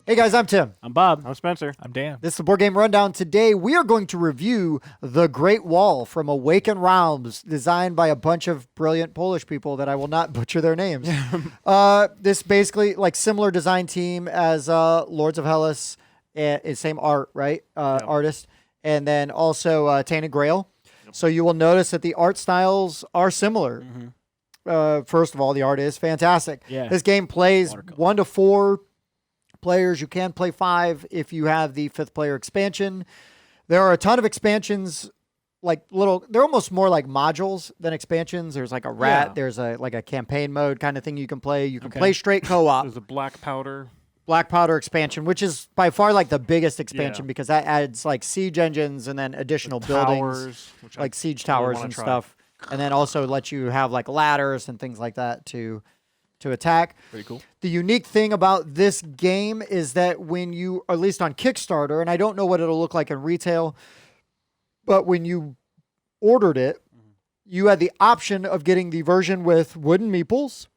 Hey guys, I'm Tim. I'm Bob. I'm Spencer. I'm Dan. This is the Board Game Rundown. Today we are going to review The Great Wall from Awaken Realms, designed by a bunch of brilliant Polish people that I will not butcher their names. This basically like similar design team as Lords of Hellas, same art, right? Artist, and then also Tainted Grail. Yep. So you will notice that the art styles are similar. First of all, the art is fantastic. Yeah. This game plays 1 to 4 players. You can play 5 if you have the 5th player expansion. There are a ton of expansions, like they're almost more like modules than expansions. There's like a rat. Yeah. There's a campaign mode kind of thing you can play. You can play straight co-op. There's a Black Powder expansion, which is by far like the biggest expansion because that adds like siege engines and then additional buildings, like siege towers and stuff. And then also lets you have like ladders and things like that to attack. Pretty cool. The unique thing about this game is that when you, at least on Kickstarter, and I don't know what it'll look like in retail, but when you ordered it, you had the option of getting the version with wooden meeples,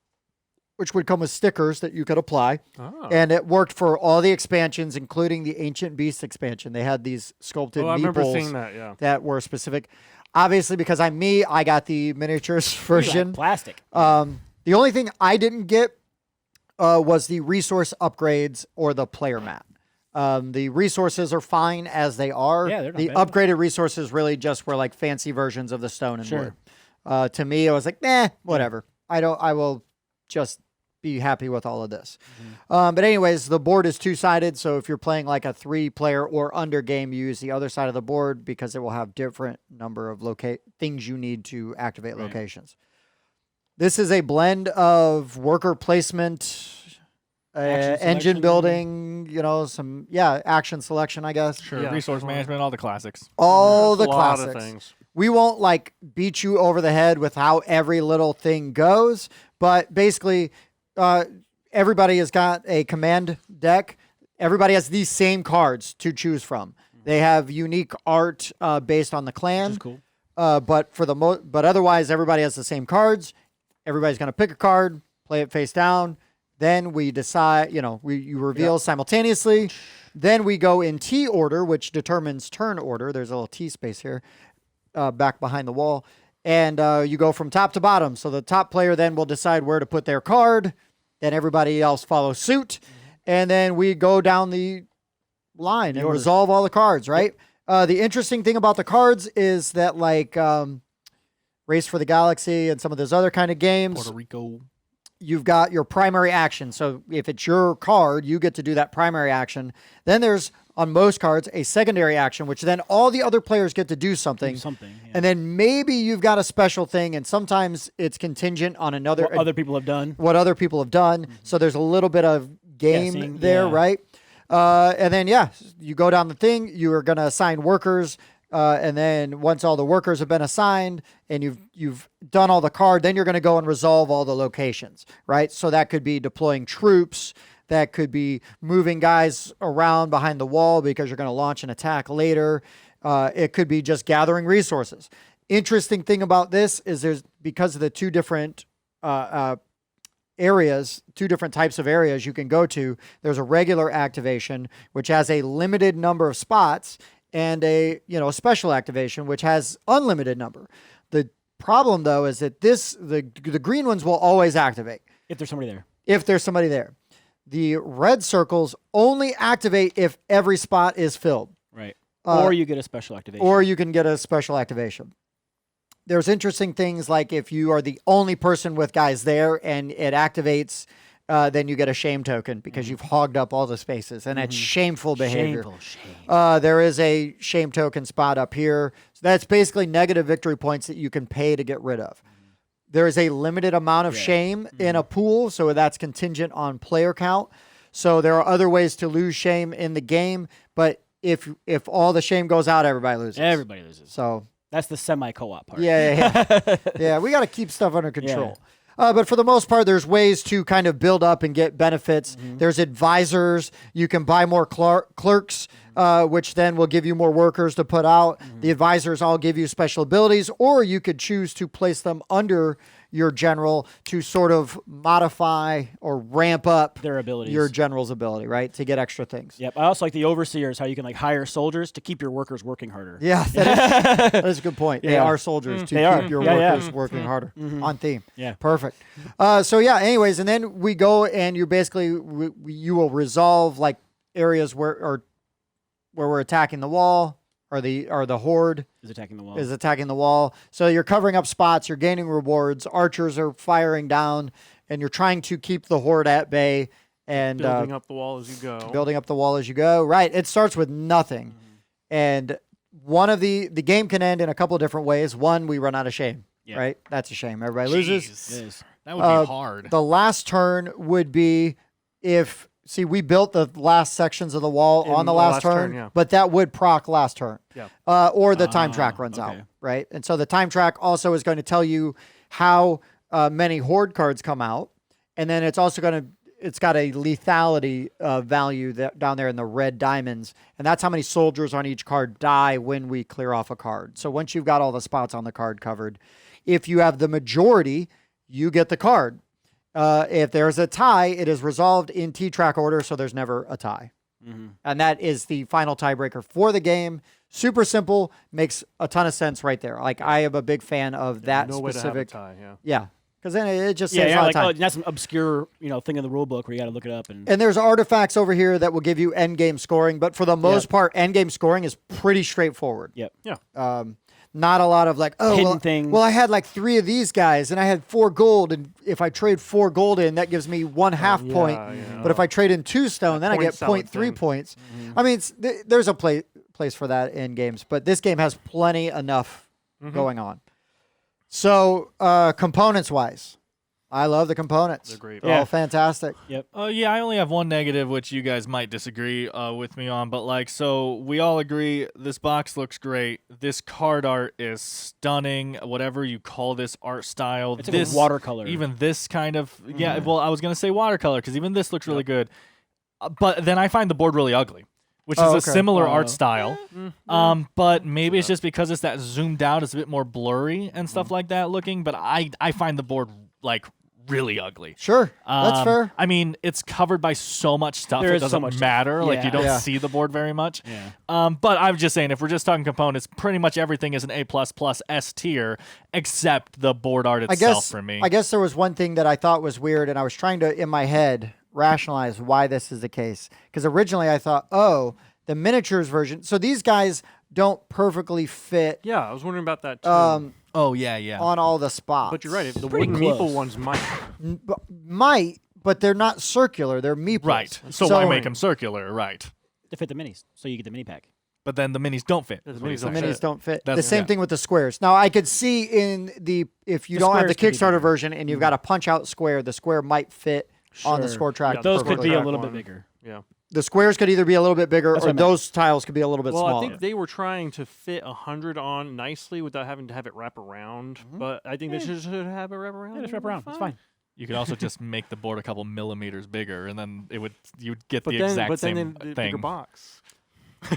which would come with stickers that you could apply. Oh. And it worked for all the expansions, including the Ancient Beast expansion. They had these sculpted meeples. I remember seeing that, that were specific. Obviously, because I'm me, I got the miniatures version. Plastic. The only thing I didn't get was the resource upgrades or the player mat. The resources are fine as they are. Yeah, they're not the bad. Upgraded resources really just were like fancy versions of the stone and wood. To me, I was like, whatever. I will just be happy with all of this. But anyways, the board is 2-sided. So if you're playing like a 3-player or under game, you use the other side of the board because it will have different number of things you need to activate locations. This is a blend of worker placement, engine building, some, action selection, I guess. Sure. Yeah, resource management, all the classics. All the classics. classics. Of things. We won't like beat you over the head with how every little thing goes, but basically everybody has got a command deck. Everybody has these same cards to choose from. They have unique art based on the clan. Which is cool. But otherwise everybody has the same cards. Everybody's going to pick a card, play it face down. Then we decide, you reveal simultaneously. Then we go in T order, which determines turn order. There's a little T space here back behind the wall. And you go from top to bottom. So the top player then will decide where to put their card. Then everybody else follows suit. And then we go down the line and resolve all the cards, right? The interesting thing about the cards is that like Race for the Galaxy and some of those other kind of games, Puerto Rico, you've got your primary action. So if it's your card, you get to do that primary action. Then there's, on most cards, a secondary action, which then all the other players get to do something. And then maybe you've got a special thing, and sometimes it's contingent on what other people have done. So there's a little bit of game there, right? And then, you go down the thing. You are going to assign workers. And then once all the workers have been assigned and you've done all the card, then you're going to go and resolve all the locations, right? So that could be deploying troops. That could be moving guys around behind the wall because you're going to launch an attack later. It could be just gathering resources. Interesting thing about this is because of the 2 different areas, 2 different types of areas you can go to, there's a regular activation, which has a limited number of spots, and a special activation which has unlimited number. The problem though is that the green ones will always activate if there's somebody there. The red circles only activate if every spot is filled. Right. Or you get a special activation. Or you can get a special activation. There's interesting things like if you are the only person with guys there and it activates, then you get a shame token because you've hogged up all the spaces, and it's shameful behavior. Shame. There is a shame token spot up here. So that's basically negative victory points that you can pay to get rid of. There is a limited amount of shame in a pool, so that's contingent on player count. So there are other ways to lose shame in the game, but if all the shame goes out, everybody loses. Everybody loses. So that's the semi-co-op part. Yeah, we got to keep stuff under control. But for the most part, there's ways to kind of build up and get benefits. There's advisors. You can buy more clerks, which then will give you more workers to put out. The advisors all give you special abilities, or you could choose to place them under your general to sort of modify or ramp up their abilities. Your general's ability, right? To get extra things. Yep. I also like the overseers, how you can like hire soldiers to keep your workers working harder. Yeah, that is a good point. They are soldiers to keep your workers working harder. On theme. Yeah. Perfect. So yeah, anyways, and then we go and you basically, you will resolve like areas where we're attacking the wall or the horde is attacking the wall. So you're covering up spots, you're gaining rewards, archers are firing down, and you're trying to keep the horde at bay and building up the wall as you go. Right. It starts with nothing. And one of the game can end in a couple of different ways. One, we run out of shame. Yeah. Right? That's a shame. Everybody loses. It is. That would be hard. The last turn would be if we built the last sections of the wall on the last turn, but that would proc last turn. Yeah. Or the time track runs out, right? And so the time track also is going to tell you how many horde cards come out, and then it's also it's got a lethality value down there in the red diamonds, and that's how many soldiers on each card die when we clear off a card. So once you've got all the spots on the card covered, if you have the majority, you get the card. If there's a tie, it is resolved in T-track order, so there's never a tie. And that is the final tiebreaker for the game. Super simple, makes a ton of sense right there. Like, I am a big fan of that no specific. Way to have a tie, yeah. Because then it just saves a lot of time. That's an obscure, thing in the rule book where you got to look it up. And there's artifacts over here that will give you end game scoring, but for the most part, end game scoring is pretty straightforward. Yep. Yeah. Not a lot of like, hidden things. Well, I had like 3 of these guys, and I had 4 gold, and if I trade 4 gold in, that gives me 1/2 point. Yeah. But if I trade in 2 stone, then I get 0.3 points. I mean, there's a place for that in games, but this game has plenty enough going on. So, components-wise, I love the components. They're great. They're all fantastic. Yep. Yeah, I only have one negative, which you guys might disagree with me on, but so we all agree this box looks great. This card art is stunning. Whatever you call this art style, It's this like a watercolor. even this kind of Well, I was gonna say watercolor because even this looks really good, but then I find the board really ugly. Which is a similar art style, but maybe it's just because it's that zoomed out, it's a bit more blurry and stuff like that looking. But I find the board like really ugly. Sure, that's fair. I mean, it's covered by so much stuff. There It is so doesn't much matter. stuff. Like you don't see the board very much. Yeah. But I'm just saying, if we're just talking components, pretty much everything is an A++ S tier, except the board art itself for me. I guess there was one thing that I thought was weird, and I was trying to, in my head, rationalize why this is the case. Because originally I thought, the miniatures version. So these guys don't perfectly fit. Yeah, I was wondering about that too. Oh yeah. On all the spots. But you're right. The wooden meeple ones might, but they're not circular. They're meeples. Right. So why make them circular? Right. To fit the minis, so you get the mini pack. But then the minis don't fit. The minis don't fit. That's the same thing with the squares. Now I could see if you don't have the Kickstarter version and you've got a punch out square, the square might fit on the score track. Yeah, those perfectly. could be a little bit bigger. Yeah. The squares could either be a little bit bigger or those tiles could be a little bit smaller. Well, I think they were trying to fit 100 on nicely without having to have it wrap around. But I think they should have it wrap around. Yeah, just wrap around. It's fine. You could also just make the board a couple millimeters bigger, and then you'd get the exact same thing. Bigger box.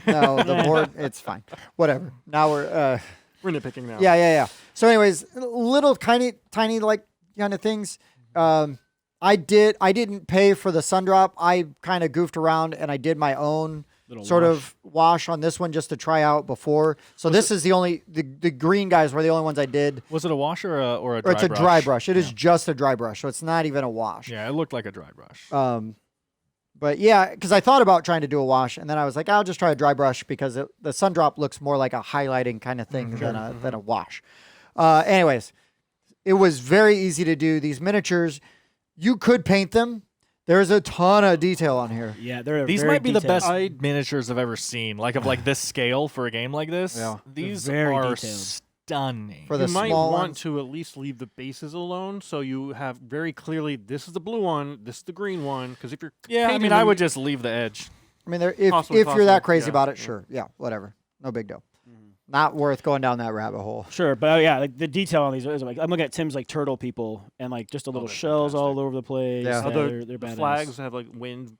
No, the board, it's fine. Whatever. Now we're nitpicking now. Yeah. So, anyways, little tiny like kind of things. I didn't pay for the sun drop. I kind of goofed around and I did my own sort of wash on this one just to try out before. So this is the green guys were the only ones I did. Was it a wash or a dry brush? It's a dry brush. It is just a dry brush, so it's not even a wash. Yeah, it looked like a dry brush. But yeah, because I thought about trying to do a wash, and then I was like, I'll just try a dry brush because the sun drop looks more like a highlighting kind of thing than a wash. Anyways, it was very easy to do. These miniatures, you could paint them. There's a ton of detail on here. Yeah, these might be the best miniatures I've ever seen. Like of this scale for a game like this. Yeah. These very are detailed. Stunning. For the you might small want ones. to at least leave the bases alone, so you have very clearly this is the blue one, this is the green one. Because if you're painting I them, would just leave the edge. I mean, if you're that crazy about it, sure, yeah, whatever, no big deal. Not worth going down that rabbit hole. Sure, but yeah, like the detail on these is like I'm looking at Tim's like turtle people and like just the little shells all over the place. Yeah, they're the badass. flags have like wind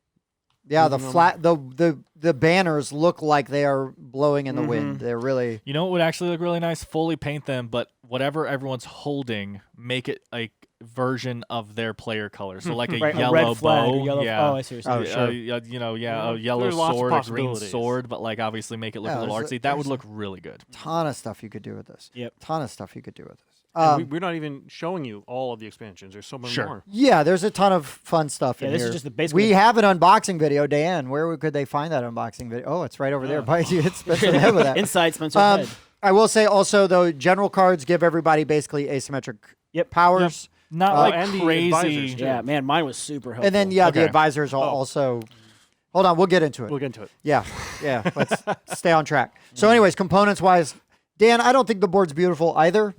Yeah, the banners look like they are blowing in the wind. They're really. You know what would actually look really nice? Fully paint them, but whatever everyone's holding, make it a version of their player color. So like a yellow a red flag, bow. yellow, yeah. Oh, I see what you're saying. sure. A yellow There's lots of sword, a green possibilities. sword, but like obviously make it look Yeah, a little there's artsy. That would look really good. Ton of stuff you could do with this. Yep. Ton of stuff you could do with this. We're not even showing you all of the expansions. There's so many Sure. more. Yeah, there's a ton of fun stuff Yeah, in this here. is just the basic. We have an unboxing video, Dan. Where could they find that unboxing video? Oh, it's right over there. By you hit Spencer in the head with that. Inside Spencer's head. I will say also, though, general cards give everybody basically asymmetric powers. Not like and the crazy. advisors, too. Yeah, man, mine was super helpful. And then, the Okay. advisors are also... Hold on, we'll get into it. We'll get into it. Yeah, let's stay on track. So anyways, components-wise, Dan, I don't think the board's beautiful either.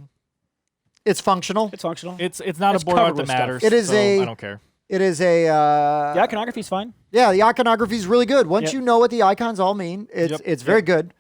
It's functional. it's functional. It's not It's a board covered art that with stuff. matters. It is so a- I don't care. It is a... The iconography's fine. Yeah, the iconography is really good. Once Yep. you know what the icons all mean, it's very good.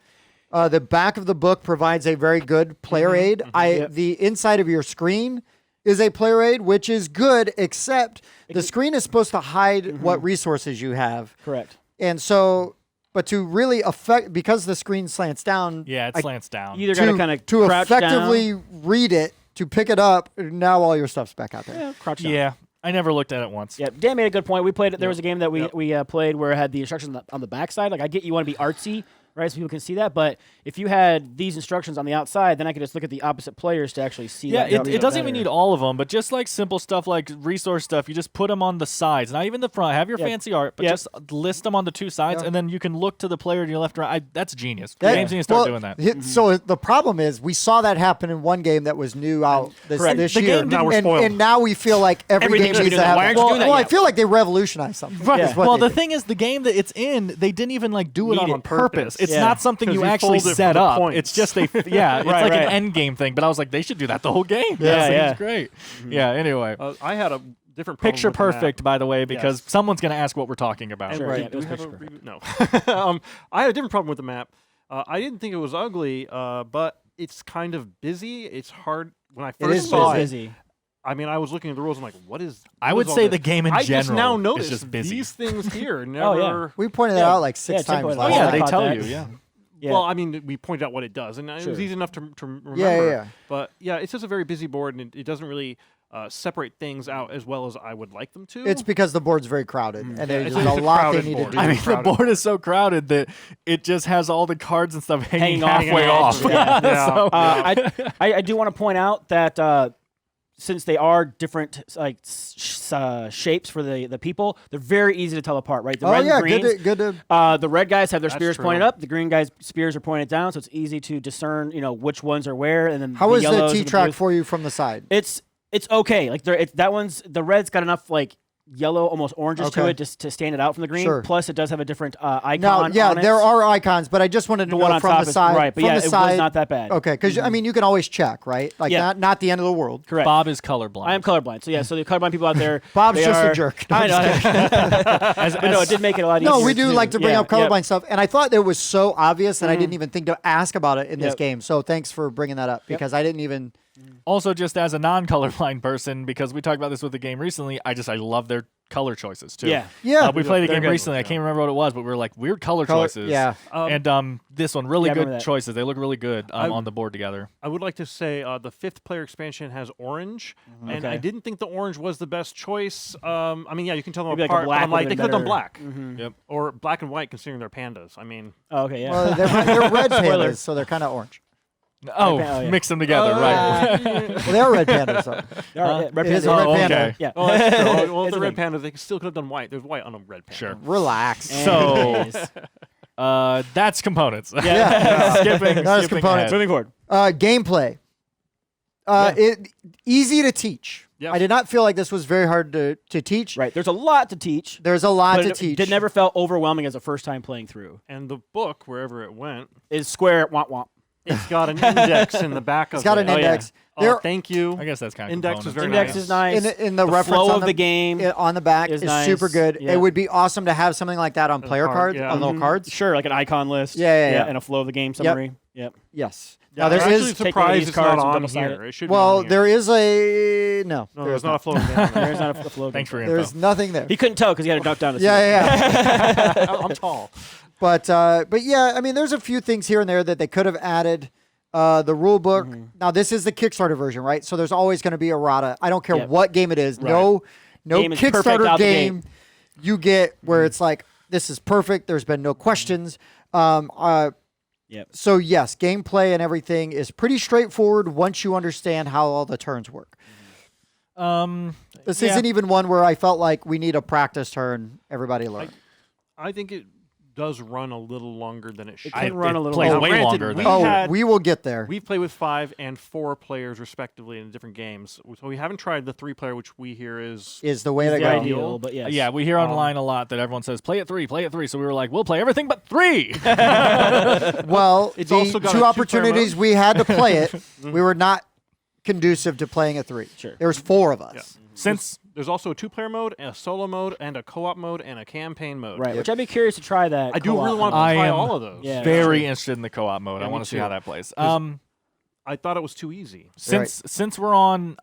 The back of the book provides a very good player aid. The inside of your screen is a player aid, which is good, except the screen is supposed to hide what resources you have. Correct. And so, but to really affect, because the screen slants down, Yeah, it slants down. You either got to kind of to crouch effectively down. read it, to pick it up, now all your stuff's back out there. Yeah, crouch down. Yeah, I never looked at it once. Yeah, Dan made a good point. We played it. There was a game that we played where it had the instructions on the backside. Like, I get you want to be artsy, right, so people can see that. But if you had these instructions on the outside, then I could just look at the opposite players to actually see Yeah, that. it doesn't even need all of them, but just like simple stuff like resource stuff, you just put them on the sides, not even the front. Have your fancy art, but just list them on the two sides, and then you can look to the player to your left or right. That's genius. Games need to start doing that. So the problem is we saw that happen in one game that was new out this The year. game now we're spoiled. And now we feel like every Every game game should be needs doing to that. have Why aren't you doing that Well, I yet? feel like they revolutionized something. Right. is what Well, they the did. thing is, the game that it's in, they didn't even like do it Need on, on purpose. purpose. It's Yeah. not something 'Cause you you actually fold it for set the up. points. It's just it's like Right. an end game thing. But I was like, they should do that the whole game. Yeah, That yeah. seems great. Yeah. Anyway, I had a different problem picture with the map. perfect, by the way, because Yes. someone's gonna ask what we're talking about. And Sure, do- yeah, do it was we have a picture review? No. I had a different problem with the map. I didn't think it was ugly, but it's kind of busy. It's hard when I first is saw it. busy. I mean, I was looking at the rules. I'm like, what is? I what would is all say this? the game in I general just now is noticed just busy. these things here. Never. Oh, yeah. We pointed that Yeah. out like six Yeah, times Tim last pointed yeah, I time. they caught tell that. you. Yeah. Yeah. Well, I mean, we pointed out what it does, and it was Sure. easy enough to remember. Yeah. But yeah, it's just a very busy board, and it doesn't really separate things out as well as I would like them to. It's because the board's very crowded, and there's It's a a lot they crowded need board. to do. I mean, crowded. the board is so crowded that it just has all the cards and stuff hanging Hanging halfway off. off. Yeah. So- I do want to point out that since they are different like shapes for the people, they're very easy to tell apart. Right? The red and greens. good to The red guys have their That's spears true. pointed up. The green guys' spears are pointed down, so it's easy to discern, which ones are where. And then How the is the yellows T and track blues. for you from the side? It's okay. Like that one's the red's got enough like yellow, almost oranges to Okay. it, just to stand it out from the green. Sure. Plus, it does have a different icon. Now, yeah, on it. there are icons, but I just wanted to The know one on from top the is side. right, but from yeah, the it side, was not that bad. Okay, because I mean, you can always check, right? Like Yeah. not the end of the world. Correct. Bob is colorblind. I am colorblind, so yeah. So the colorblind people out there, Bob's they just a are- jerk. No, I I'm know. But no, it did make it a lot easier. No, we do to like to bring yeah, up colorblind stuff, and I thought it was so obvious that I Mm-hmm. didn't even think to ask about it in this Yep. game. So thanks for bringing that up because I didn't even. Also, just as a non-colorblind person, because we talked about this with the game recently, I love their color choices too. Yeah. Yeah, We played a They're game good. recently. I can't remember what it was, but we were like weird color choices. Yeah. And this one really Yeah, I remember good that. choices. They look really good on the board together. I would like to say the 5th player expansion has orange, and Okay. I didn't think the orange was the best choice. I mean, yeah, you can tell them Maybe like a apart, black but I'm would've like, they been could have done better. black Yep. or black and white, considering they're pandas. I mean, Oh, okay, yeah. Well, they're red Spoiler. pandas, so they're kind of orange. Oh, yeah. mix them together, right? Well, they are red pandas, though. All right, red It is a panda. red Oh, panda. okay. Yeah. oh, that's true. Well, It's the a red thing. pandas, they still could have done white. There's white on a red panda. Sure. Relax. So- Anyways. That's components. Yeah. skipping That is skipping components. ahead. Moving forward. Gameplay. It easy to teach. Yep. I did not feel like this was very hard to teach. Right. There's a lot to teach. There's a lot but to it, teach. It never felt overwhelming as a first time playing through. And the book, wherever it went, Is square womp womp. it's got an index in the back of It's got it. an index. Oh, There, thank you. I guess that's kind of Index is very Index nice. is nice. in the the reference flow on of the game. on the back is is nice. super good. Yeah. It would be awesome to have something like that on player card, cards, yeah. on little cards. Sure, like an icon list. Yeah. And a flow of the game summary. Yep. Yes. Now there I'm is actually take one of surprised these it's not cards and on double-sided. here. It should be well, on here. there is a no. No, there's not a floating game. on there. There's not a flow. Thanks for your There's info. nothing there. He couldn't tell because he had to duck down to see it. Yeah. I'm tall. But yeah, I mean, there's a few things here and there that they could have added. The rule book. Now, this is the Kickstarter version, right? So there's always going to be errata. I don't care Yep. what game it is. Right. No Game is perfect Kickstarter out the game gate. you get where it's like, this is perfect. There's been no questions. Yep. So yes, gameplay and everything is pretty straightforward once you understand how all the turns work. This Yeah. isn't even one where I felt like we need a practice turn. Everybody learn. I think it does run a little longer than it should. It can run a little plays longer. way Granted, longer than. Oh, we will get there. We've played with 5 and 4 players respectively in different games. So we haven't tried the 3-player, which we hear is Is the way to The go. ideal, but yes. Yeah, we hear online a lot that everyone says play at 3, play at 3. So we were like, we'll play everything but 3. Well, It's the also got a two two-player opportunities mode. we had to play it, we were not conducive to playing a 3. Sure. There was 4 of us. Since there's also a 2-player mode, a solo mode, and a co-op mode, and a campaign mode. Right, which I'd be curious to try that. I do co-op really want to mode. I try am all of those. Yeah. very interested in the co-op mode. Yeah, I me want to see too. how that plays. I thought it was too easy. Since we're on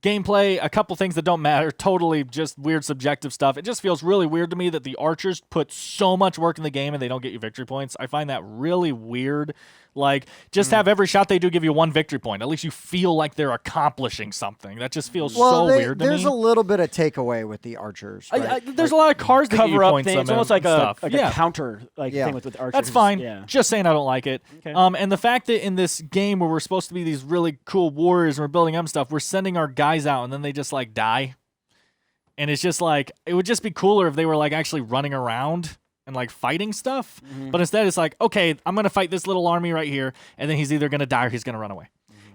gameplay, a couple things that don't matter, totally just weird subjective stuff. It just feels really weird to me that the archers put so much work in the game and they don't get you victory points. I find that really weird. Like, just have every shot they do give you 1 victory point. At least you feel like they're accomplishing something. That just feels so weird to me. there's a little bit of takeaway with the archers. Right? There's a lot of cards that give you cover up points thing. on It's them almost like and a stuff. like Yeah. a counter Yeah. thing with archers. That's fine. Yeah. Just saying I don't like it. Okay. And the fact that in this game where we're supposed to be these really cool warriors and we're building up stuff, we're sending our guys out and then they just like die. And it's just like, it would just be cooler if they were like actually running around and like fighting stuff. But instead it's like, okay, I'm going to fight this little army right here. And then he's either going to die or he's going to run away.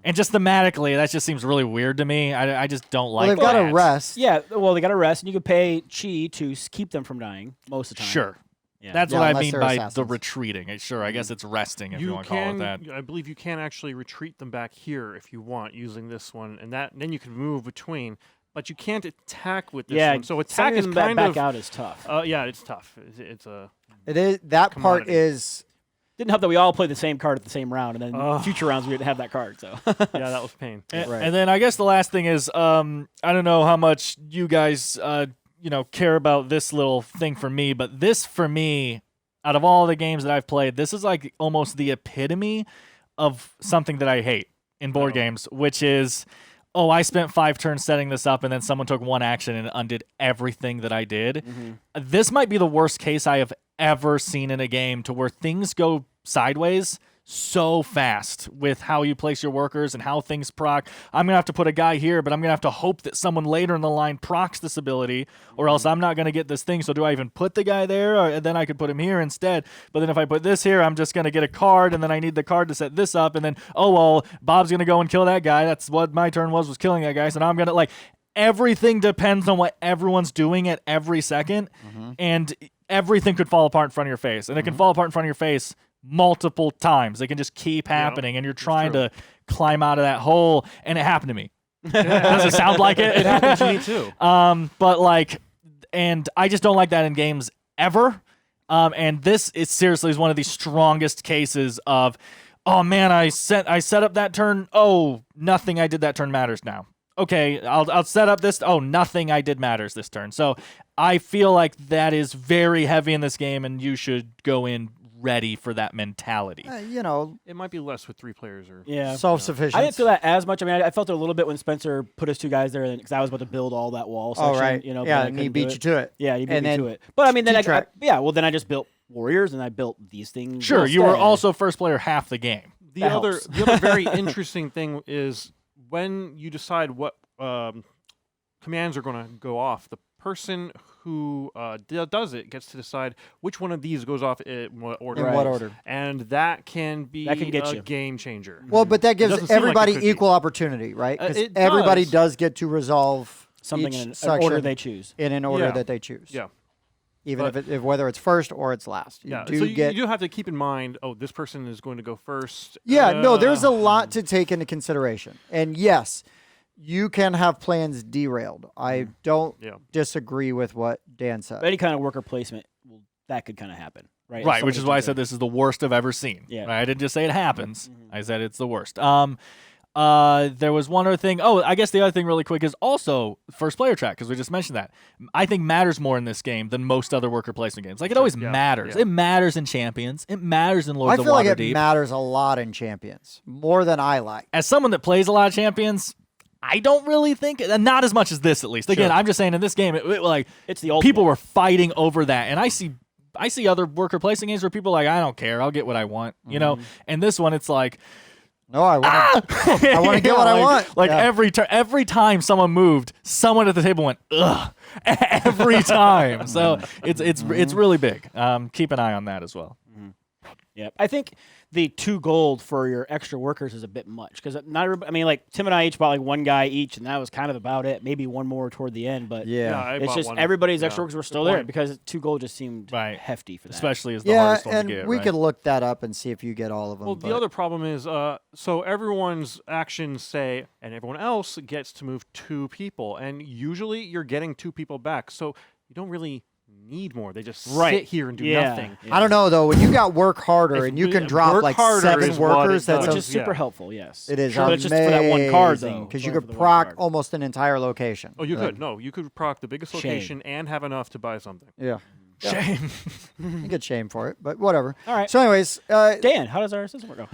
And just thematically, that just seems really weird to me. I just don't like Well, they've got that. to rest. Yeah, well, they got to rest, and you can pay chi to keep them from dying most of the time. Sure. Yeah. That's Yeah, what I unless mean they're by the assassins. retreating. Sure, I guess it's resting if you You want to call it can, that. I believe you can actually retreat them back here if you want using this one, and then you can move between. But you can't attack with this Yeah, one. So attack sending is them kind back of out is tough. yeah, it's tough. It's a It is that part Commodity. is Didn't help that we all played the same card at the same round, and then future rounds we didn't have that card. So yeah, that was pain. And, Right. and then I guess the last thing is, I don't know how much you guys, care about this little thing for me, but this for me, out of all the games that I've played, this is like almost the epitome of something that I hate in board games, which is, oh, I spent 5 turns setting this up, and then someone took 1 action and undid everything that I did. This might be the worst case I have ever seen in a game, to where things go sideways so fast with how you place your workers and how things proc. I'm going to have to put a guy here, but I'm going to have to hope that someone later in the line procs this ability, or else I'm not going to get this thing. So do I even put the guy there? And then I could put him here instead. But then if I put this here, I'm just going to get a card, and then I need the card to set this up. And then, oh, well, Bob's going to go and kill that guy. That's what my turn was killing that guy. So now I'm going to, like, everything depends on what everyone's doing at every second. And everything could fall apart in front of your face. And it can fall apart in front of your face multiple times. They can just keep happening, and you're trying to climb out of that hole, and it happened to me. Does it sound like it? It happened to me too. But like, and I just don't like that in games ever. And this is seriously one of the strongest cases of, oh man, I set up that turn. Oh, nothing I did that turn matters now. Okay, I'll set up this. Oh, nothing I did matters this turn. So I feel like that is very heavy in this game, and you should go in ready for that mentality. It might be less with 3 players or yeah, self-sufficient. I didn't feel that as much. I mean, I felt it a little bit when Spencer put his 2 guys there, because I was about to build all that wall section. Oh, right. But Yeah, I and he couldn't do beat you to it. Yeah, he beat And me then to it. But I mean, then T-track. then I just built warriors, and I built these things. Sure, you were instead. also first player half the game. The That other helps. the other very interesting thing is when you decide what commands are going to go off, the person who does it gets to decide which one of these goes off in what order. In what order? And that can be That can get a you. game changer. Well, but that doesn't gives seem like it everybody could be. equal opportunity, right? Because It everybody does. does get to resolve something each in an section order they choose. in an order Yeah. that they choose. Yeah. Even But- if whether it's first or it's last. You Yeah. do So get. you do have to keep in mind, oh, this person is going to go first. Yeah, no, there's a lot to take into consideration. And yes, you can have plans derailed. I don't Yeah. disagree with what Dan said. But any kind of worker placement will that could kind of happen, right? Right, which is why I said this is the worst I've ever seen. Yeah. Right? I didn't just say it happens. I said it's the worst. There was one other thing. Oh, I guess the other thing really quick is also first player track, because we just mentioned that. I think matters more in this game than most other worker placement games. Like, it always matters. Yeah. It matters in Champions. It matters in Lords I of feel like it Waterdeep. matters a lot in Champions, more than I like. As someone that plays a lot of Champions, I don't really think, not as much as this at least. Again, I'm just saying in this game, it's the ultimate. people were fighting over that, and I see other worker placement games where people are like, I don't care, I'll get what I want, you know. And this one, it's like, No, I want. I want to get what I want. Like every time someone moved, someone at the table went ugh every time. So it's really big. Keep an eye on that as well. Yeah, I think the 2 gold for your extra workers is a bit much because not everybody. I mean, like Tim and I each bought like 1 guy each, and that was kind of about it. Maybe 1 more toward the end, but I it's bought just 1. everybody's extra workers were still there point. because 2 gold just seemed hefty for that. Especially as the hardest one to and get. we right? could look that up and see if you get all of them. Well, the other problem is, so everyone's actions say, and everyone else gets to move 2 people, and usually you're getting 2 people back, so you don't really need more. They just sit here and do nothing. Yeah. I don't know though. When you got work harder If and you we- can drop work like harder 7 is what workers, it that's does. Which is super helpful, yes. it is But it's just for that 1 card, though. because you Going could for the 1 proc card. almost an entire location. Oh, you Like, could. No, you could proc the biggest Shame. location and have enough to buy something. Yeah, Shame. you get shame for it, but whatever. All right. So, anyways, Dan, how does our system work?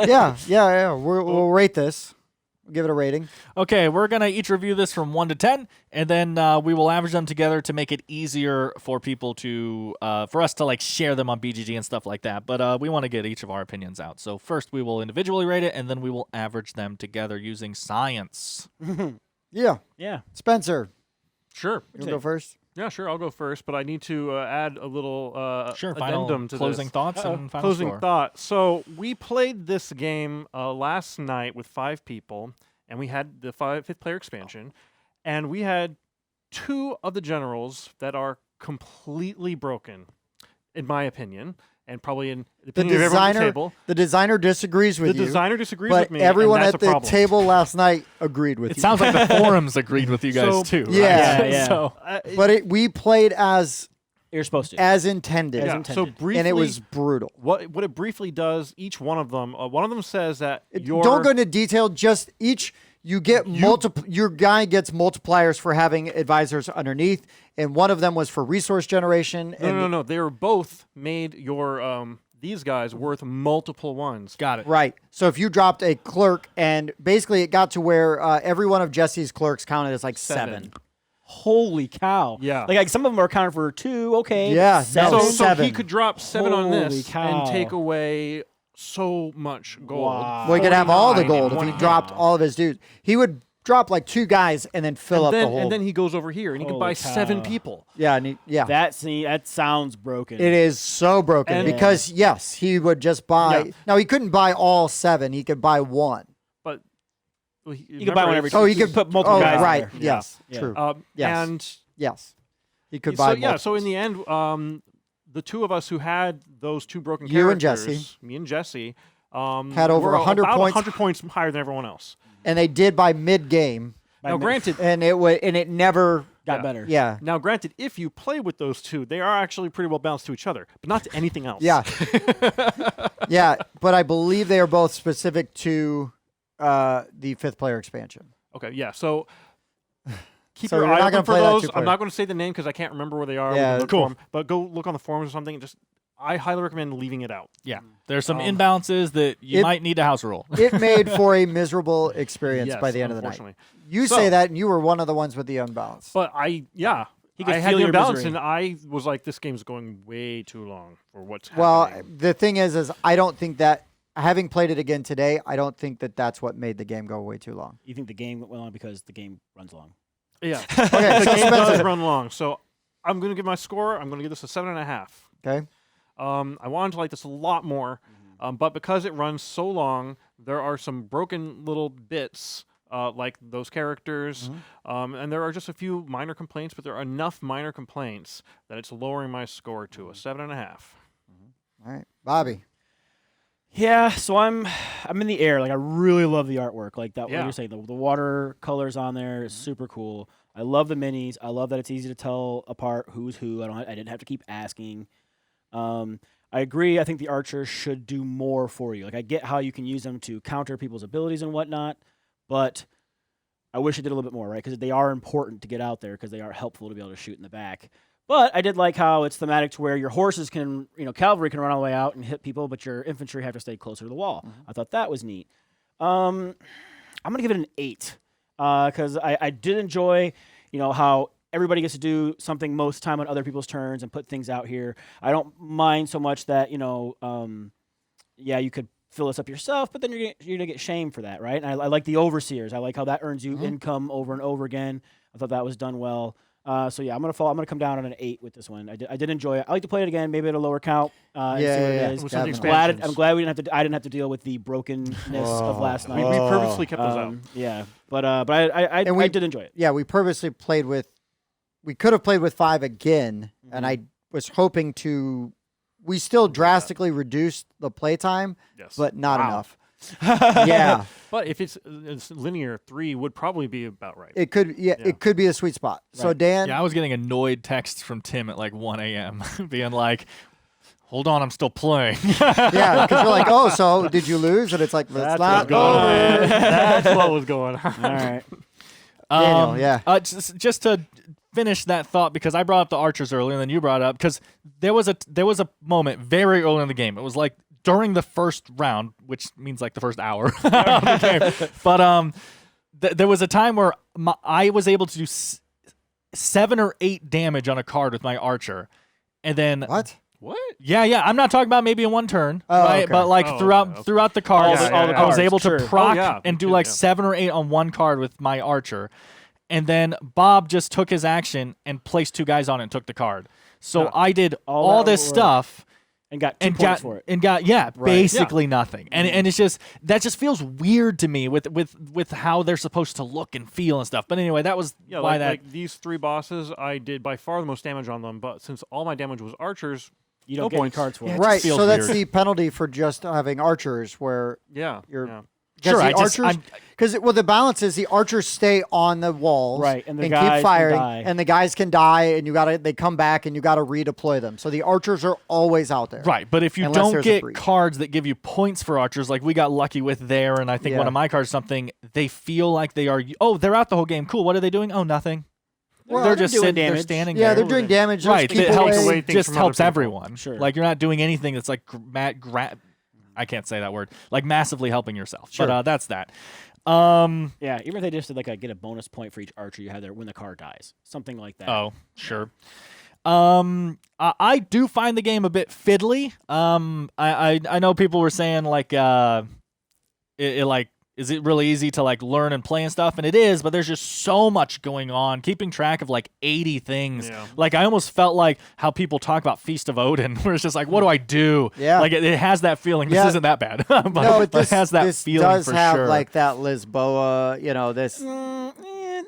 yeah. We'll rate this. We'll give it a rating. Okay, we're gonna each review this from 1 to 10, and then we will average them together to make it easier for people to, for us to like share them on BGG and stuff like that. But we want to get each of our opinions out. So first, we will individually rate it, and then we will average them together using science. Yeah, Yeah. Spencer, Sure. you wanna go first. Yeah, sure. I'll go first, but I need to add a little Final addendum to closing this. thoughts and final Closing score. thought. So we played this game last night with 5 people, and we had the 5th player expansion, and we had 2 of the generals that are completely broken, in my opinion, and probably in the opinion of everyone at the table. The designer disagrees with The you. designer disagrees but with me. everyone and that's at a the problem. table last night agreed with It you. sounds like the forums agreed with you guys So- too. Right? Yeah. Yeah. So but we played as You're supposed to. intended, Yeah, so intended. briefly, and it was brutal. what it briefly does. Each one of them says that Don't go into detail. Just each you get multiple. Your guy gets multipliers for having advisors underneath, and one of them was for resource generation. And No. They were both made your these guys worth multiple ones. got it. Right. So if you dropped a clerk, and basically it got to where every one of Jesse's clerks counted as like 7. Holy cow. Yeah. Like some of them are accounted for 2. Okay. Yeah, 7. no, So 7. he could drop 7 on Holy this cow. and take away so much gold. Wow. Well, he could have all the 49 in gold if one he hit. dropped all of his dudes. He would drop like 2 guys and then fill up the whole. And then he goes over here and he can Holy buy cow. 7 people. yeah, That sounds broken. it is so broken And- because yes, he would just buy. Yeah. Now he couldn't buy all 7. He could buy 1. But You could buy one every Oh, he You could put multiple guys in right. there. Yes, Yeah. true. Yes. Yes. Yes, he could So buy. yeah, so in multiples. the end, the 2 of us who had those 2 broken You and characters, Jesse. me and Jesse, Had over were 100 about points. 100 points higher than everyone else. And they did by mid game, Now, granted, and it never Got Yeah. better. Yeah. Now, granted, if you play with those 2, they are actually pretty well balanced to each other, but not to anything else. Yeah. Yeah, but I believe they are both specific to the 5th player expansion. Okay. Yeah. So keep So your you're eye not open gonna for play that those. 2-player. I'm not going to say the name because I can't remember where they are. Yeah, We can look cool. for 'em, but go look on the forums or something. I highly recommend leaving it out. Yeah, there's some Um, imbalances that you it- might need to house rule. It made for a miserable experience Yes, by the end of the night. unfortunately. You So- say that, and you were one of the ones with the unbalance. But He could I had feel the your imbalance, misery. and I was like, this game's going way too long for what's Well, happening. the thing is I don't think that, having played it again today, I don't think that that's what made the game go way too long. You think the game went long because the game runs long? Yeah. Okay, The so game does Spencer. run long. So I'm going to give my score. I'm going to give this a 7.5. Okay? I wanted to like this a lot more, but because it runs so long, there are some broken little bits, like those characters, and there are just a few minor complaints, but there are enough minor complaints that it's lowering my score to a 7.5. All right. Bobby. Yeah, so I'm in the air. Like I really love the artwork. Like that what Yeah. you're saying, the watercolors on there is super cool. I love the minis. I love that it's easy to tell apart who's who. I didn't have to keep asking. I agree. I think the archers should do more for you. Like, I get how you can use them to counter people's abilities and whatnot, but I wish it did a little bit more, right? Because they are important to get out there because they are helpful to be able to shoot in the back. But I did like how it's thematic to where your horses can, cavalry can run all the way out and hit people, but your infantry have to stay closer to the wall. I thought that was neat. I'm going to give it an 8 because I did enjoy, how everybody gets to do something most time on other people's turns and put things out here. I don't mind so much that, you could fill this up yourself, but then you're gonna get shamed for that, right? And I like the overseers. I like how that earns you income over and over again. I thought that was done well. So yeah, I'm gonna come down on an 8 with this one. I did enjoy it. I like to play it again, maybe at a lower count. And see what it is. With some I'm glad I didn't have to deal with the brokenness of last night. We purposely kept those out. Yeah, but I did enjoy it. Yeah, we purposely played with. We could have played with 5 again, and I was hoping to. We still drastically reduced the playtime, but not enough. Yeah, but if it's linear, 3 would probably be about right. It could. Yeah, it could be a sweet spot. Right. So Dan. Yeah, I was getting annoyed texts from Tim at like 1 a.m. being like, "Hold on, I'm still playing." Yeah, because you're like, "Oh, so did you lose?" And it's like, "That's not over." That's what was going on. All right. Daniel, yeah. Just to finish that thought, because I brought up the archers earlier, and then you brought it up, because there was a moment very early in the game. It was like during the first round, which means like the first hour of the game. But there was a time where I was able to do 7 or 8 damage on a card with my archer, and then What? Yeah. I'm not talking about maybe in one turn, right? Okay. But like throughout the cards, I was able to proc and do like 7 or 8 on one card with my archer. And then Bob just took his action and placed 2 guys on it and took the card. So I did all this stuff and got 2 points for it. And got basically nothing. And it's just that just feels weird to me with how they're supposed to look and feel and stuff. But anyway, that was why like these 3 bosses, I did by far the most damage on them. But since all my damage was archers, you don't get any cards for it. Right. So that's the penalty for just having archers, where you're. Sure, because the balance is the archers stay on the walls, right, and keep firing, and the guys can die, and they come back, and you got to redeploy them. So the archers are always out there, right? But if you don't get cards that give you points for archers, like we got lucky with there, and I think one of my cards, they feel like they are. Oh, they're out the whole game. Cool. What are they doing? Oh, nothing. Well, they're just sitting. They're standing there. Yeah, they're doing damage. Right. It just helps everyone. Sure. Like you're not doing anything that's like I can't say that word. Like massively helping yourself. Sure. But that's that. Even if they just did get a bonus point for each archer you have there when the card dies, something like that. Oh, sure. I do find the game a bit fiddly. I know people were saying is it really easy to learn and play and stuff? And it is, but there's just so much going on. Keeping track of 80 things. Yeah. I almost felt like how people talk about Feast of Odin, where it's just what do I do? Yeah. It has that feeling. Yeah. This isn't that bad. but no, it has that feeling does for have sure. that Lisboa, this.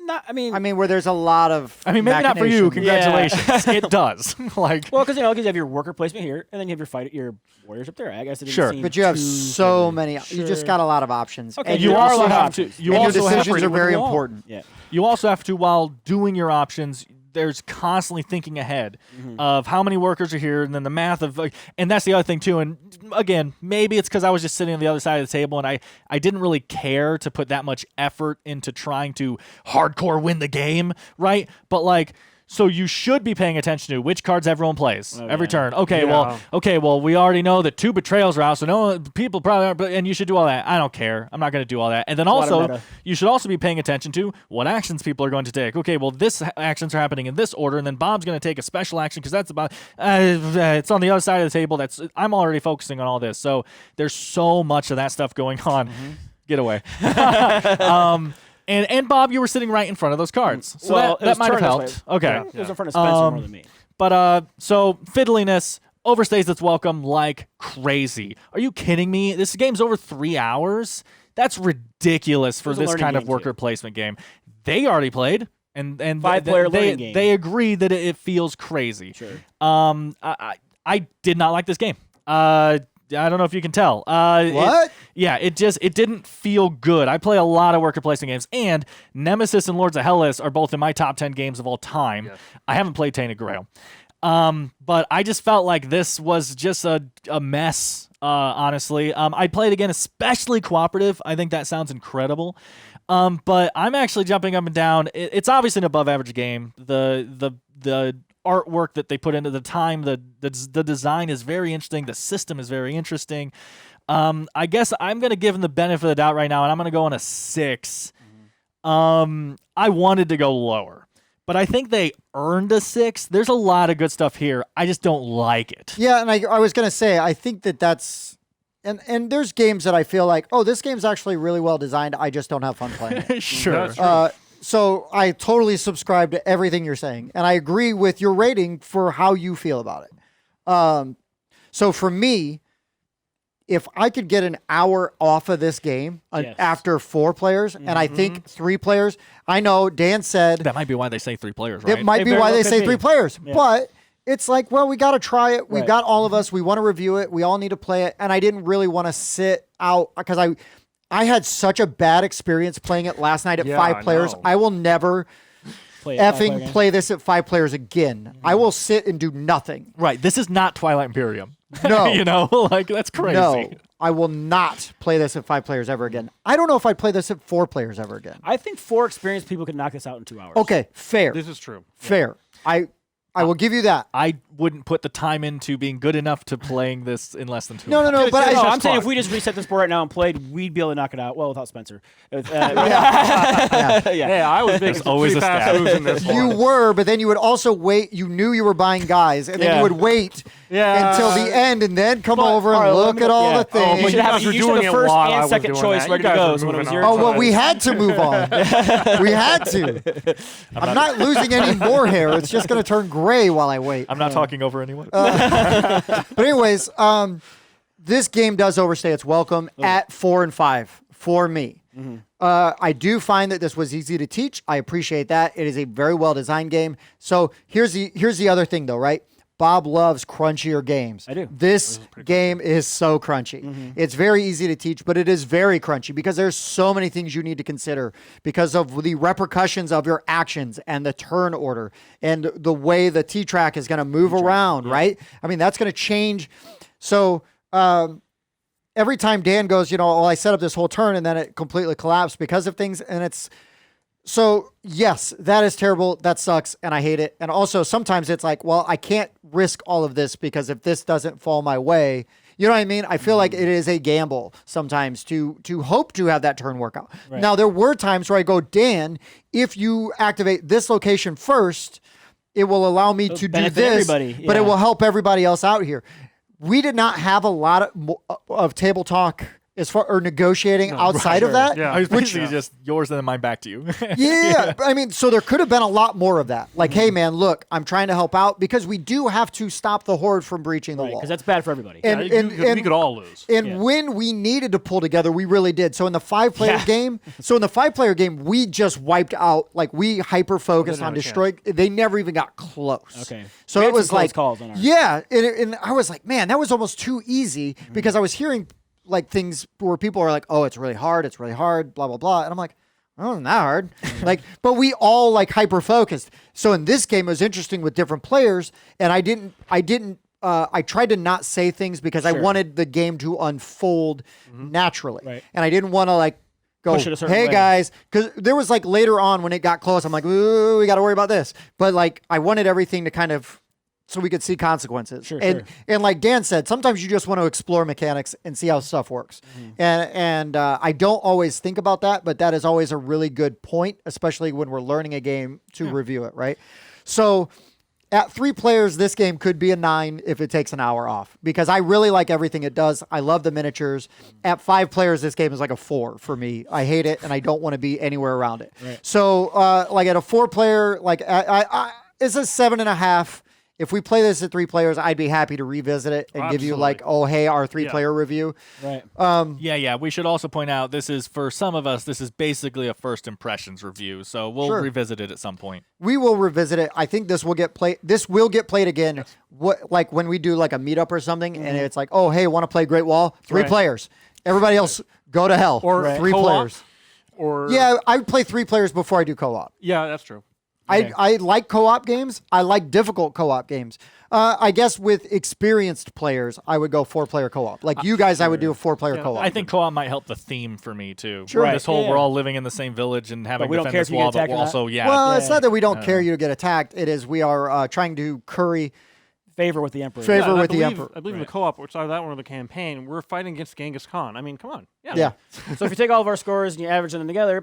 I mean, where there's a lot of. I mean, maybe not for you. Congratulations. It does. Well, because you have your worker placement here, and then you have your warriors up there. I guess it didn't seem but you have so many. Sure. You just got a lot of options. Okay, and you also have to. Your decisions are very important. Yeah. You also have to, while doing your options, there's constantly thinking ahead of how many workers are here, and then the math of, and that's the other thing too. And again, maybe it's because I was just sitting on the other side of the table, and I didn't really care to put that much effort into trying to hardcore win the game, right? But so you should be paying attention to which cards everyone plays every turn. Okay, well, we already know that 2 betrayals are out, so no people probably aren't, and you should do all that. I don't care. I'm not going to do all that. And then also, you should also be paying attention to what actions people are going to take. Okay, well, this actions are happening in this order, and then Bob's going to take a special action because that's about it's on the other side of the table. I'm already focusing on all this. So there's so much of that stuff going on. Get away. And Bob, you were sitting right in front of those cards, so that might have helped. Okay, yeah. It was in front of Spencer more than me. But so fiddliness overstays its welcome like crazy. Are you kidding me? This game's over 3 hours. That's ridiculous for this kind of worker placement game. They already played, and 5-player learning game. They agreed that it feels crazy. Sure. I did not like this game. I don't know if you can tell. What? It didn't feel good. I play a lot of worker placement games, and Nemesis and Lords of Hellas are both in my top 10 games of all time. Yes. I haven't played Tainted Grail. But I just felt like this was just a mess, honestly. I'd play it again, especially cooperative. I think that sounds incredible. But I'm actually jumping up and down. It's obviously an above average game. The artwork that they put into the time, the design is very interesting. The system is very interesting. I guess I'm going to give them the benefit of the doubt right now, and I'm going to go on a 6. I wanted to go lower, but I think they earned a 6. There's a lot of good stuff here. I just don't like it. Yeah, and I was going to say, I think that's... And there's games that I feel like, oh, this game's actually really well designed. I just don't have fun playing it. Sure. So I totally subscribe to everything you're saying. And I agree with your rating for how you feel about it. So for me, if I could get an hour off of this game after 4 players, and I think 3 players, I know Dan said... That might be why they say 3 players, right? It might be why they say 3 players. Yeah. But it's like, well, we got to try it. We've got all of us. We want to review it. We all need to play it. And I didn't really want to sit out because I had such a bad experience playing it last night at 5 players. I will never play this at 5 players again. Mm-hmm. I will sit and do nothing. Right. This is not Twilight Imperium. No. You know, like that's crazy. No, I will not play this at 5 players ever again. I don't know if I'd play this at 4 players ever again. I think 4 experienced people could knock this out in 2 hours. Okay, fair. This is true. Fair. I will give you that. I wouldn't put the time into being good enough to playing this in less than 2 No, hours. no, but I'm saying if we just reset this board right now and played, we'd be able to knock it out. Well, without Spencer. Yeah. Yeah, I was big always a fast stat. moves in this You one. were, but then you would also wait. You knew you were buying guys, and then you would wait until the end, and then come over and look at all the things. You should have you guys were the doing it first while I and was second doing choice that. ready You to guys go. were So when it was moving your on. Oh, well, turn. we had to move on. We had to. I'm not losing any more hair. It's just going to turn gray while I wait. I'm not talking over anyone. But anyways, this game does overstay its welcome at 4 and 5 for me. Mm-hmm. I do find that this was easy to teach. I appreciate that. It is a very well designed game. So here's the other thing though, right? Bob loves crunchier games. I do. This game is so crunchy. Mm-hmm. It's very easy to teach, but it is very crunchy because there's so many things you need to consider because of the repercussions of your actions and the turn order and the way the T-track is going to move around, right? I mean, that's going to change. So every time Dan goes, I set up this whole turn and then it completely collapsed because of things, and it's... So, yes, that is terrible. That sucks, and I hate it. And also, sometimes it's like, well, I can't risk all of this because if this doesn't fall my way, you know what I mean? I feel like it is a gamble sometimes to hope to have that turn work out. Right. Now, there were times where I go, Dan, if you activate this location first, it will allow me to do this, but it will help everybody else out here. We did not have a lot of table talk as far or negotiating outside of that. Yeah. I was basically just yours and then mine back to you. Yeah. I mean, so there could have been a lot more of that. Like, hey, man, look, I'm trying to help out because we do have to stop the horde from breaching the wall. Because that's bad for everybody. And we could all lose. And when we needed to pull together, we really did. So in the 5-player game, we just wiped out, like we hyper-focused on destroying. They never even got close. Okay. So it was like, calls on ours. Yeah. And I was like, man, that was almost too easy because I was hearing like things where people are like, oh, it's really hard, blah, blah, blah. And I'm like, oh, it's not hard. But we all like hyper focused. So in this game, it was interesting with different players. And I tried to not say things because I wanted the game to unfold naturally. Right. And I didn't want to like go, push it a certain hey way. guys, because there was like later on when it got close, I'm like, ooh, we got to worry about this. But like, I wanted everything to kind of, so we could see consequences. And like Dan said, sometimes you just want to explore mechanics and see how stuff works. And I don't always think about that, but that is always a really good point, especially when we're learning a game to review it, right? So at 3 players, this game could be a 9 if it takes an hour off because I really like everything it does. I love the miniatures. At 5 players, this game is like a 4 for me. I hate it and I don't want to be anywhere around it. Right. So like at a 4 player, like it's a 7.5. If we play this at 3 players, I'd be happy to revisit it and give you like, oh, hey, our 3-player review. Right. Yeah. We should also point out this is, for some of us, this is basically a first impressions review. So we'll revisit it at some point. We will revisit it. I think this will get played. This will get played again. Yes. What, like when we do like a meetup or something, and it's like, oh, hey, want to play Great Wall? 3 players. Everybody else, go to hell. Or 3 co-op, players. Or yeah, I would play 3 players before I do co-op. Yeah, that's true. I like co-op games. I like difficult co-op games. I guess with experienced players, I would go 4-player co-op. Like you guys, I would do a 4-player co-op. I think co-op might help the theme for me too. Sure. This whole we're all living in the same village and having we to don't defend care this if you wall, get but attacked or also Well, it's not that we don't care you to get attacked. It is we are trying to curry favor with the emperor. Favor and with the emperor. I believe in the co-op, which either that one or the campaign, we're fighting against Genghis Khan. I mean, come on. Yeah. So if you take all of our scores and you average them together,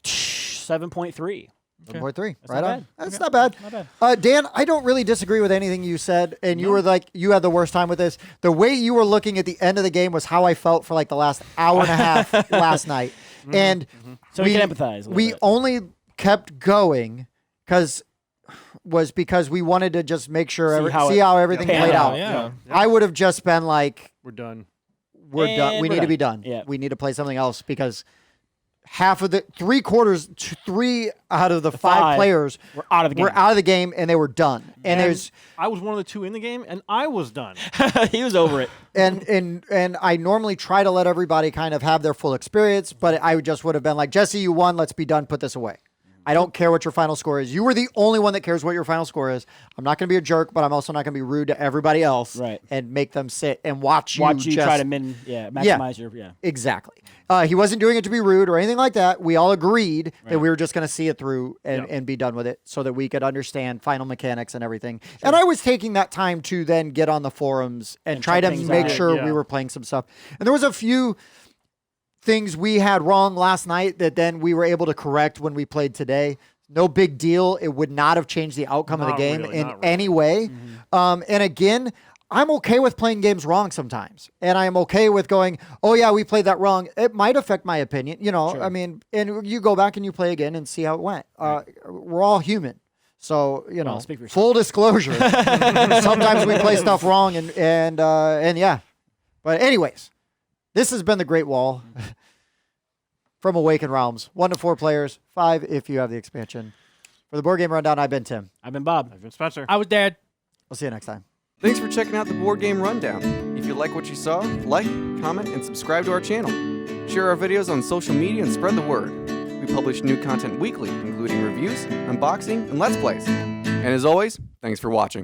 7.3. 7.3. Right not on. bad. That's not bad. Not bad. Dan, I don't really disagree with anything you said, and you were like, you had the worst time with this. The way you were looking at the end of the game was how I felt for like the last hour and a half last night. And So we can empathize. We only kept going because we wanted to just make sure see how everything played out. Yeah. I would have just been like, We're done. we're done. We need to be done. Yeah. We need to play something else because half of the 3 out of the 5 players We're out of the game. were out of the game and they were done. And there's I was one of the 2 in the game, and I was done. He was over it. and I normally try to let everybody kind of have their full experience, but I just would have been like, Jesse, you won. Let's be done. Put this away. I don't care what your final score is. You were the only one that cares what your final score is. I'm not going to be a jerk, but I'm also not going to be rude to everybody else and make them sit and watch you just try to maximize your Exactly. He wasn't doing it to be rude or anything like that. We all agreed that we were just going to see it through and be done with it so that we could understand final mechanics and everything. Sure. And I was taking that time to then get on the forums and try to make sure we were playing some stuff. And there was a few things we had wrong last night that then we were able to correct when we played today. No big deal. It would not have changed the outcome of the game in any way. And again, I'm okay with playing games wrong sometimes. And I am okay with going, oh yeah, we played that wrong. It might affect my opinion. You know, I mean, and you go back and you play again and see how it went. We're all human. So, you know, full disclosure. Sometimes we play stuff wrong and yeah. But anyways, this has been the Great Wall from Awaken Realms. 1 to 4 players, 5 if you have the expansion. For the Board Game Rundown, I've been Tim. I've been Bob. I've been Spencer. I was Dad. We'll see you next time. Thanks for checking out the Board Game Rundown. If you like what you saw, like, comment, and subscribe to our channel. Share our videos on social media and spread the word. We publish new content weekly, including reviews, unboxing, and Let's Plays. And as always, thanks for watching.